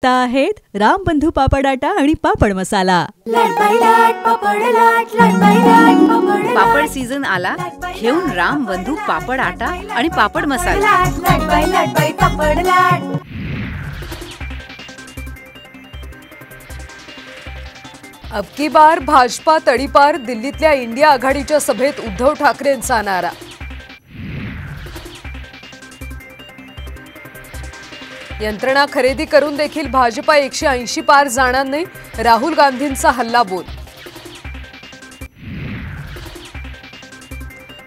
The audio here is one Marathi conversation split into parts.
आहेत रामबंधू पापड आटा आणि पापड मसाला। पापड सीझन आला, घेऊन रामबंधू पापड आटा आणि पापड मसाला। अब की बार भाजपा तडीपार, दिल्लीतल्या इंडिया आघाडीच्या सभेत उद्धव ठाकरेंचा नारा। यंत्रणा खरेदी करून देखील भाजपा 180 पार जाणार नाही, राहुल गांधींचा हल्लाबोल।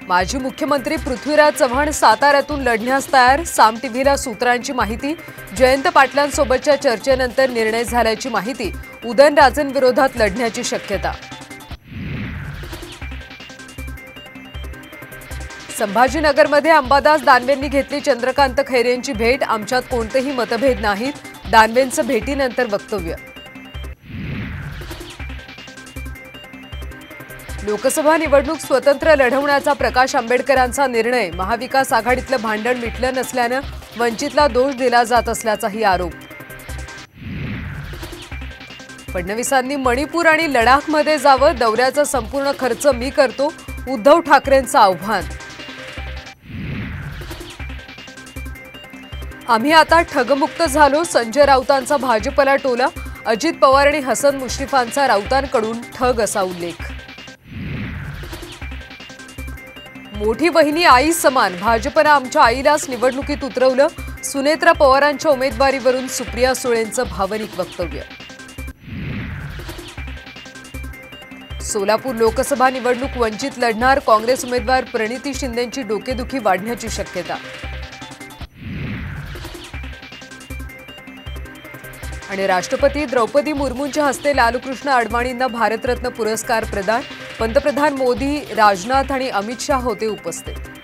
माजी मुख्यमंत्री पृथ्वीराज चव्हाण साताऱ्यातून लढण्यास तयार, साम टीव्हीला सूत्रांची माहिती। जयंत पाटलांसोबतच्या चर्चेनंतर निर्णय झाल्याची माहिती। उदयनराजेंविरोधात लढण्याची शक्यता। संभाजीनगरमध्ये अंबादास दानवेंनी घेतली चंद्रकांत खैरेंची भेट, आमच्यात कोणतेही मतभेद नाहीत, दानवेंचं भेटीनंतर वक्तव्य। लोकसभा निवडणूक स्वतंत्र लढवण्याचा प्रकाश आंबेडकरांचा निर्णय, महाविकास आघाडीतलं भांडण मिटलं नसल्यानं वंचितला दोष दिला जात असल्याचाही आरोप। फडणवीसांनी मणिपूर आणि लडाखमध्ये जावं, दौऱ्याचा संपूर्ण खर्च मी करतो, उद्धव ठाकरेंचं आव्हान। आम्ही आता ठगमुक्त झालो, संजय राऊतांचा भाजपला टोला, अजित पवार आणि हसन मुश्रीफांचा राऊतांकडून ठग असा उल्लेख। मोठी बहिणी आई समान, भाजपनं आमच्या आईलाच निवडणुकीत उतरवलं, सुनेत्रा पवारांच्या उमेदवारीवरून सुप्रिया सुळेंचं भावनिक वक्तव्य। सोलापूर लोकसभा निवडणूक वंचित लढणार, काँग्रेस उमेदवार प्रणिती शिंदेंची डोकेदुखी वाढण्याची शक्यता। आणि राष्ट्रपती द्रौपदी मुर्मूंच्या हस्ते लालकृष्ण अडवाणींना भारतरत्न पुरस्कार प्रदान, पंतप्रधान मोदी, राजनाथ आणि अमित शाह होते उपस्थित।